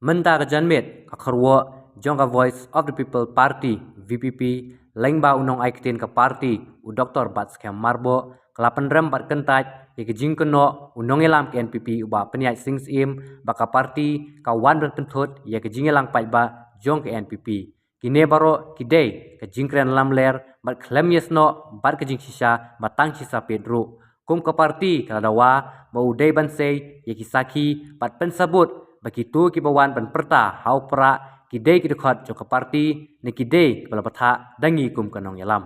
Menta kejanmet kakarwo jongka Voice of the People Party VPP lengba unong aiketin ke parti u Dr. Batskem Marbo kelapan rem bat kentaj ye kejing keno unong elam ke NPP uba peniat sings im baka parti kawan berpentut ye kejing elang pai ba jong ke NPP kine baro kidei kejing kren lam ler bat klem yesno bat kejing sisa batang sisa pedro kum ke parti kaladawa ba udai bansei ye kisaki bat pensabut begitu kibawan ban perta hau pra kidei kidekot jong ke parti ne kidei kepala patha dangi kum kanong yalam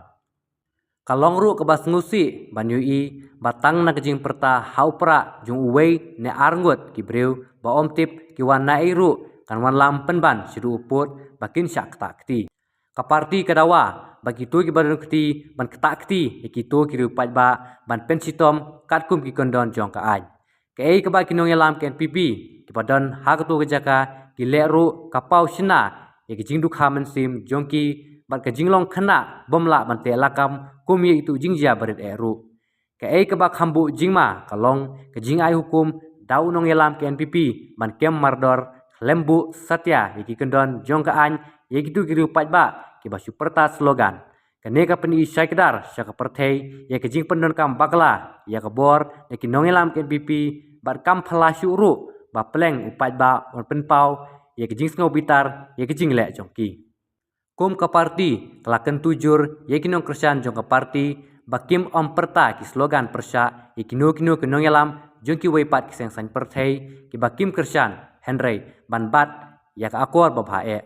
kalong ru ke bas ngusi ban yui batang na kejing perta hau pra jong uwei ne arngut kibreu ba om tip kiwan na iru kan wan lam penban sidu uput bakin syak takti ka parti kadawa begitu kibadon kti ban ketakti ikitu kiru pat ba ban pensitom kat kum ki kondon jong ka ai ke ba kinong yalam ken NPP kipadon hakatu kejaka kileru kapau sina ye kejing dukha mensim jongki bat kejing long khana bomla ban te lakam kum ye itu jingjia barit eru ke ba khambu jingma kalong kejing ai hukum dau nong yalam ke NPP ban kem mardor lembu satya ye ki kendon jong ka an ye gitu kiru pat ba ki ba superta slogan kene ka peni syakdar syaka perthei ye kejing pendon kam bakla ya kabor ye ki nong yalam ke NPP bat kam phala syuru ba pleng upat ba on penpau ye kejing sngau bitar ye kejing lek jongki kum ka parti kelaken tujur ye kinong kersan jong ka parti bakim om perta ki slogan persya ye kino kenong yalam jongki weipat ki seng perthei ki bakim kersan henry ban bat ya ka akor ba bhae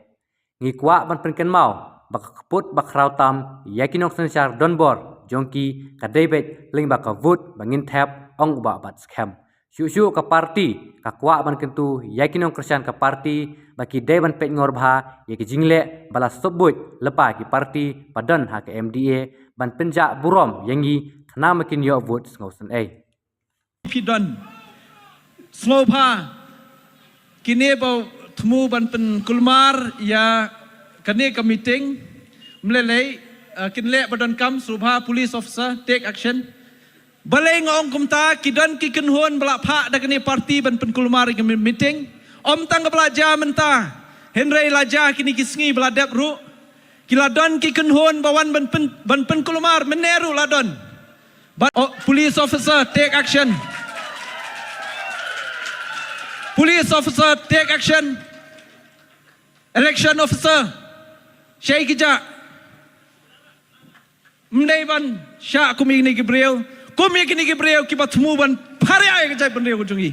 ngi kwa ban penken mau bak keput bak rautam ye kinong sensar donbor jongki ka debet ling ba ka vut bangin thap ong ba bat scam Syuk ke parti kakwa ban kentu yakinong kersan ke parti baki day ban pet ngor bha ye ki jingle bala sebut lepa ki parti padan ha ke MDA ban penja burom yangi khana makin yo vote ngausen pidon slopa kini ba temu ban pen kulmar ya kane ke meeting mlelei kinle badan kam subha police officer take action balai ngong kumta kidan ki kenhon belak pak dak ni parti ban penkulmar ke meeting om tang belajar menta Henry laja kini kisngi beladap ru kiladon ki kenhon bawan ban penkulmar meneru ladon but police officer take action police officer take action election officer syai kijak mendai ban syak kumi ni gibril kumi kini gibril kibat temu ban pari ay kejai bendera kunjungi